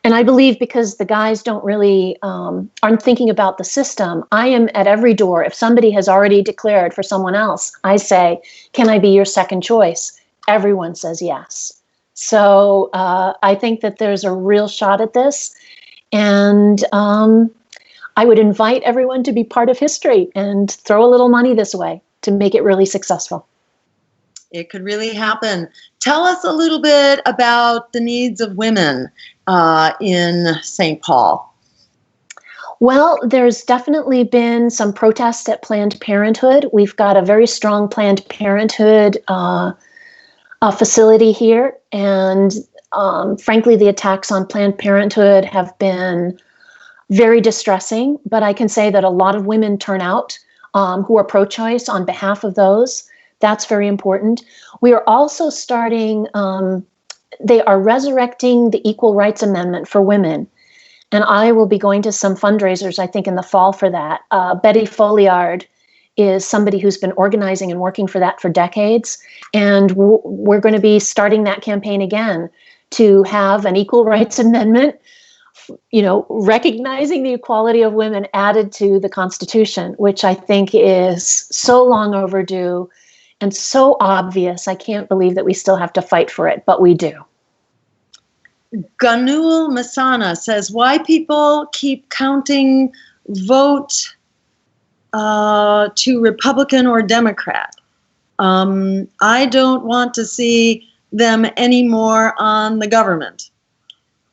And I believe, because the guys don't really, aren't thinking about the system, I am at every door. If somebody has already declared for someone else, I say, can I be your second choice? Everyone says yes. So I think that there's a real shot at this. And I would invite everyone to be part of history and throw a little money this way to make it really successful. It could really happen. Tell us a little bit about the needs of women in St. Paul. Well, there's definitely been some protests at Planned Parenthood. We've got a very strong Planned Parenthood facility here. And frankly, the attacks on Planned Parenthood have been very distressing. But I can say that a lot of women turn out who are pro-choice on behalf of those. That's very important. We are also starting, they are resurrecting the Equal Rights Amendment for women. And I will be going to some fundraisers, I think, in the fall for that. Betty Folliard is somebody who's been organizing and working for that for decades. And we're going to be starting that campaign again to have an Equal Rights Amendment recognizing the equality of women added to the Constitution, which I think is so long overdue and so obvious. I can't believe that we still have to fight for it, but we do. Ganul Masana says, why people keep counting vote to Republican or Democrat. I don't want to see them anymore on the government.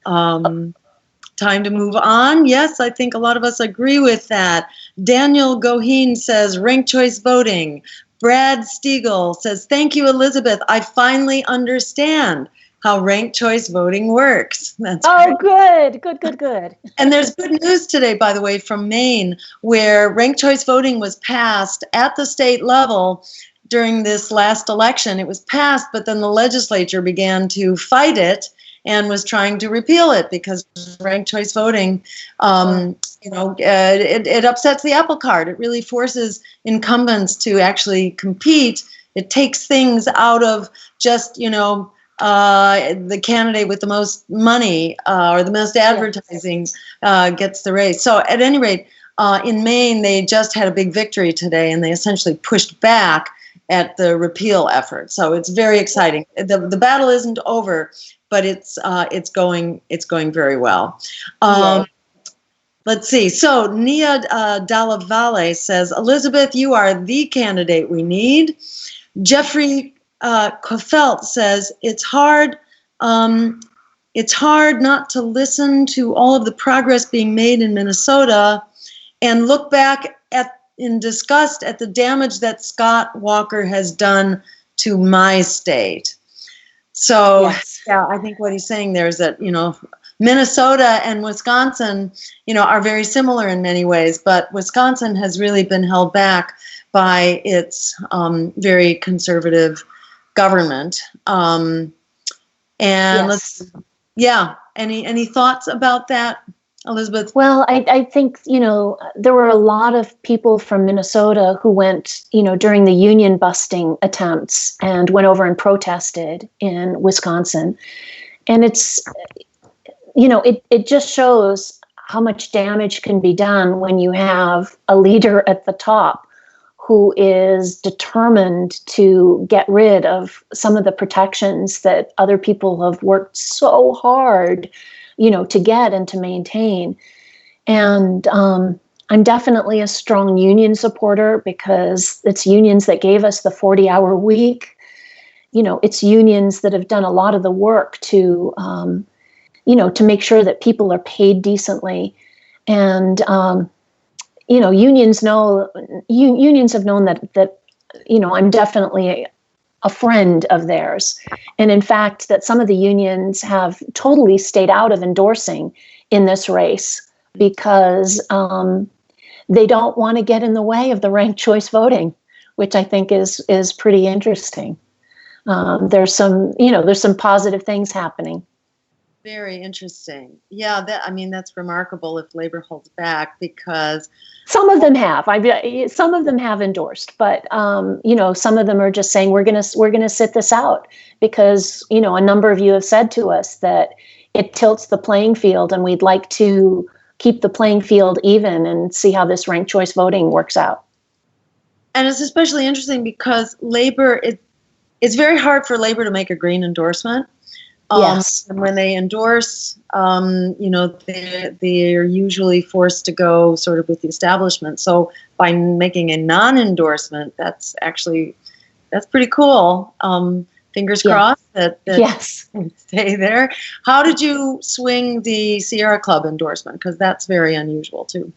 Time to move on. Yes, I think a lot of us agree with that. Daniel Goheen says ranked choice voting. Brad Stiegel says, thank you, Elizabeth. I finally understand how ranked choice voting works. That's great. Good. And there's good news today, by the way, from Maine, where ranked choice voting was passed at the state level during this last election. It was passed, but then the legislature began to fight it and was trying to repeal it because ranked choice voting, it upsets the apple cart. It really forces incumbents to actually compete. It takes things out of just, the candidate with the most money or the most advertising gets the race. So at any rate, in Maine, they just had a big victory today, and they essentially pushed back at the repeal effort. So it's very exciting. The battle isn't over, but it's going very well. Let's see. So Nia Dallavalle says, Elizabeth, you are the candidate we need. Jeffrey Kofelt says, it's hard not to listen to all of the progress being made in Minnesota and look back in disgust at the damage that Scott Walker has done to my state. So, yes. Yeah, I think what he's saying there is that, Minnesota and Wisconsin, are very similar in many ways, but Wisconsin has really been held back by its very conservative government. Yes. Any thoughts about that, Elizabeth? Well, I think, there were a lot of people from Minnesota who went, during the union busting attempts and went over and protested in Wisconsin. And it's, it just shows how much damage can be done when you have a leader at the top who is determined to get rid of some of the protections that other people have worked so hard, to get and to maintain. And I'm definitely a strong union supporter because it's unions that gave us the 40-hour week. It's unions that have done a lot of the work to, to make sure that people are paid decently. And, unions have known that I'm definitely a friend of theirs. And in fact, that some of the unions have totally stayed out of endorsing in this race because they don't want to get in the way of the ranked choice voting, which I think is pretty interesting. There's some positive things happening. Very interesting. Yeah, that's remarkable if labor holds back because some of them have. Some of them have endorsed, but some of them are just saying we're gonna sit this out because a number of you have said to us that it tilts the playing field, and we'd like to keep the playing field even and see how this ranked choice voting works out. And it's especially interesting because it's very hard for labor to make a green endorsement. Yes. And when they endorse, they're usually forced to go sort of with the establishment. So by making a non-endorsement, that's pretty cool. Fingers crossed that yes, stay there. How did you swing the Sierra Club endorsement? Because that's very unusual too.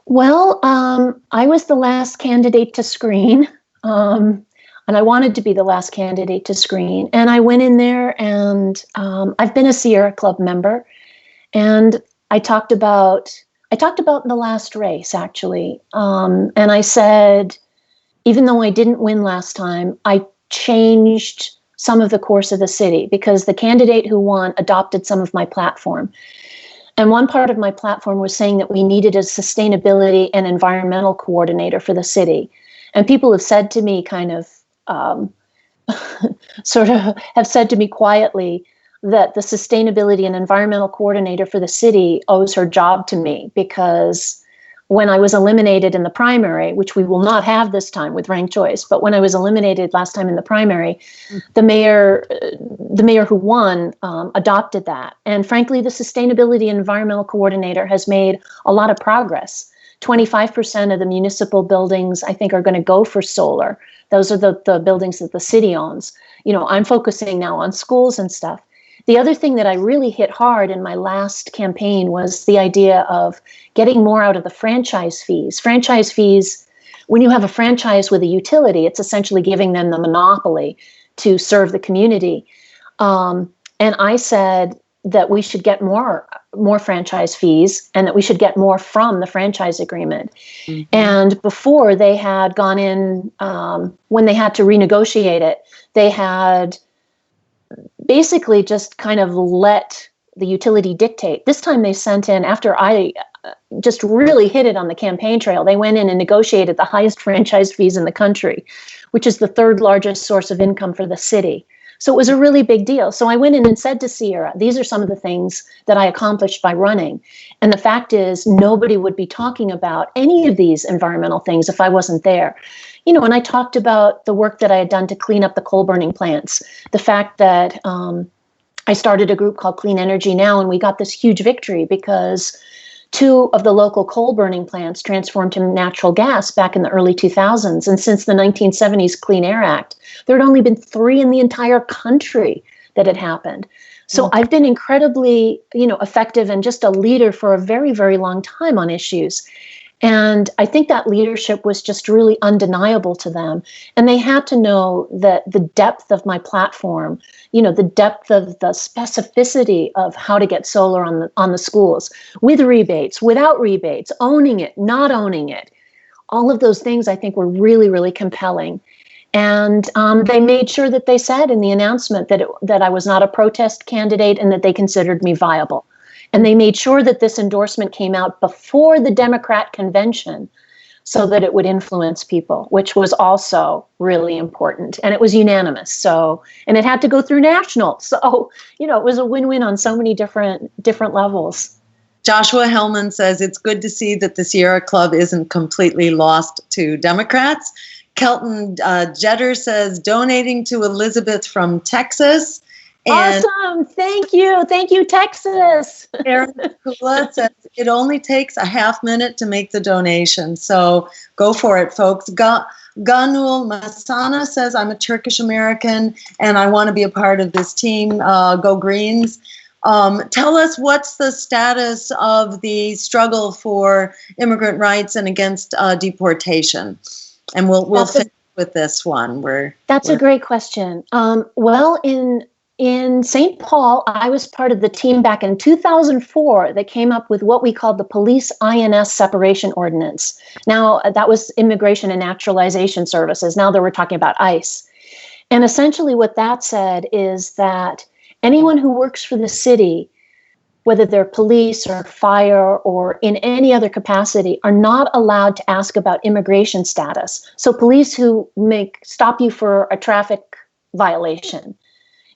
Well, I was the last candidate to screen. And I wanted to be the last candidate to screen. And I went in there, and I've been a Sierra Club member. And I talked about the last race, actually. And I said, even though I didn't win last time, I changed some of the course of the city because the candidate who won adopted some of my platform. And one part of my platform was saying that we needed a sustainability and environmental coordinator for the city. And people have said to me sort of have said to me quietly, that the sustainability and environmental coordinator for the city owes her job to me, because when I was eliminated in the primary, which we will not have this time with ranked choice, but when I was eliminated last time in the primary, the mayor who won adopted that. And frankly, the sustainability and environmental coordinator has made a lot of progress. 25% of the municipal buildings, I think, are going to go for solar. Those are the buildings that the city owns. I'm focusing now on schools and stuff. The other thing that I really hit hard in my last campaign was the idea of getting more out of the franchise fees. Franchise fees, when you have a franchise with a utility, it's essentially giving them the monopoly to serve the community. And I said that we should get more franchise fees, and that we should get more from the franchise agreement. Mm-hmm. And before, they had gone in, when they had to renegotiate it, they had basically just kind of let the utility dictate. This time they sent in, after I just really hit it on the campaign trail, they went in and negotiated the highest franchise fees in the country, which is the third largest source of income for the city. So it was a really big deal. So I went in and said to Sierra, these are some of the things that I accomplished by running. And the fact is, nobody would be talking about any of these environmental things if I wasn't there. And I talked about the work that I had done to clean up the coal burning plants, the fact that I started a group called Clean Energy Now, and we got this huge victory because 2 of the local coal burning plants transformed to natural gas back in the early 2000s. And since the 1970s Clean Air Act, there had only been 3 in the entire country that had happened. So I've been incredibly, effective and just a leader for a very, very long time on issues. And I think that leadership was just really undeniable to them. And they had to know that the depth of my platform, the depth of the specificity of how to get solar on the schools, with rebates, without rebates, owning it, not owning it. All of those things I think were really, really compelling. And they made sure that they said in the announcement that I was not a protest candidate and that they considered me viable. And they made sure that this endorsement came out before the Democrat convention so that it would influence people, which was also really important. And it was unanimous. And it had to go through national. So, it was a win-win on so many different levels. Joshua Hellman says it's good to see that the Sierra Club isn't completely lost to Democrats. Kelton Jetter says donating to Elizabeth from Texas. And awesome. Thank you, Texas. Aaron Kula says it only takes a half minute to make the donation. So go for it, folks. Ganul Masana says, I'm a Turkish American and I want to be a part of this team. Go Greens. Tell us what's the status of the struggle for immigrant rights and against deportation. And we'll finish with this one. That's a great question. Well, in St. Paul, I was part of the team back in 2004 that came up with what we called the Police INS Separation Ordinance. Now, that was Immigration and Naturalization Services. Now that we're talking about ICE. And essentially what that said is that anyone who works for the city, whether they're police or fire or in any other capacity, are not allowed to ask about immigration status. So police who stop you for a traffic violation,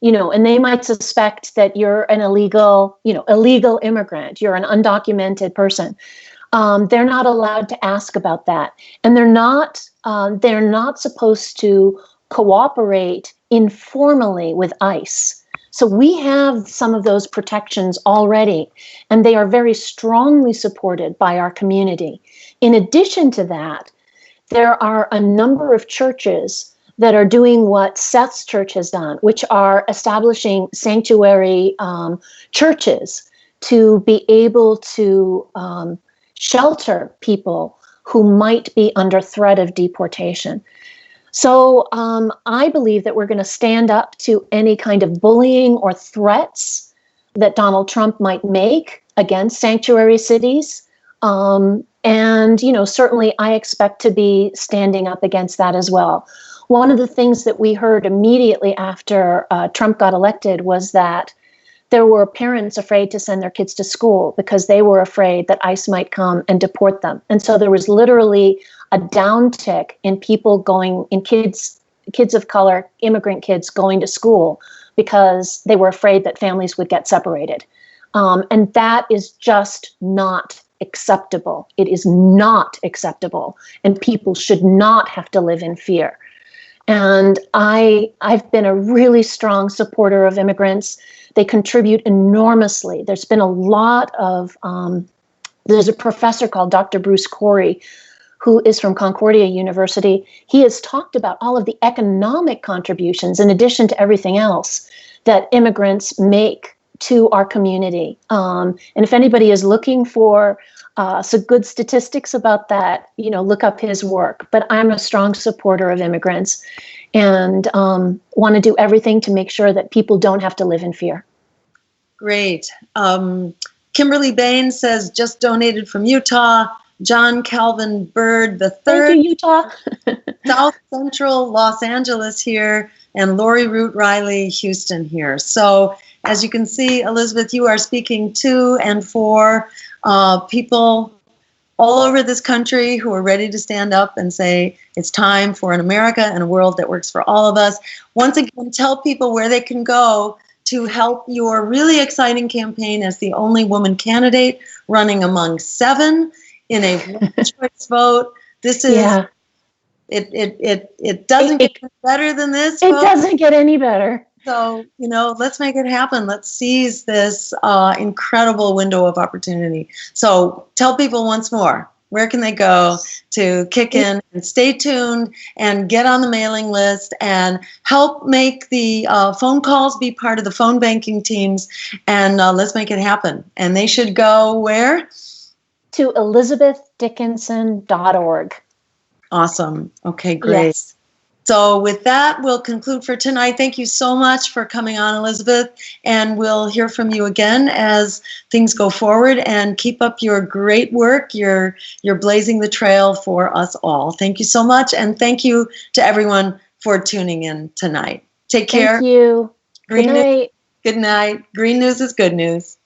and they might suspect that you're an illegal immigrant, you're an undocumented person. They're not allowed to ask about that. And they're not supposed to cooperate informally with ICE. So we have some of those protections already, and they are very strongly supported by our community. In addition to that, there are a number of churches that are doing what Seth's church has done, which are establishing sanctuary churches to be able to shelter people who might be under threat of deportation. So I believe that we're going to stand up to any kind of bullying or threats that Donald Trump might make against sanctuary cities. And, certainly I expect to be standing up against that as well. One of the things that we heard immediately after Trump got elected was that there were parents afraid to send their kids to school because they were afraid that ICE might come and deport them. And so there was literally a downtick in kids of color, immigrant kids going to school because they were afraid that families would get separated. And that is just not acceptable. It is not acceptable. And people should not have to live in fear. And I've been a really strong supporter of immigrants. They contribute enormously. There's been a lot of, there's a professor called Dr. Bruce Corey, who is from Concordia University. He has talked about all of the economic contributions, in addition to everything else, that immigrants make to our community. And if anybody is looking for some good statistics about that, look up his work. But I'm a strong supporter of immigrants and want to do everything to make sure that people don't have to live in fear. Great. Kimberly Bain says, just donated from Utah. John Calvin Bird the third. Thank you, Utah. South Central Los Angeles here, and Lori Root Riley, Houston here. So as you can see, Elizabeth, you are speaking to and for people all over this country who are ready to stand up and say it's time for an America and a world that works for all of us. Once again, tell people where they can go to help your really exciting campaign as the only woman candidate running among 7 in a choice vote. This is it doesn't get better than this. It doesn't get any better. So, let's make it happen. Let's seize this incredible window of opportunity. So tell people once more, where can they go to kick in, and stay tuned and get on the mailing list and help make the phone calls be part of the phone banking teams, and let's make it happen. And they should go where? To ElizabethDickinson.org. Awesome. Okay, great. Yes. So with that, we'll conclude for tonight. Thank you so much for coming on, Elizabeth, and we'll hear from you again as things go forward. And keep up your great work. You're blazing the trail for us all. Thank you so much, and thank you to everyone for tuning in tonight. Take care. Thank you. Good night. Good night. Green news is good news.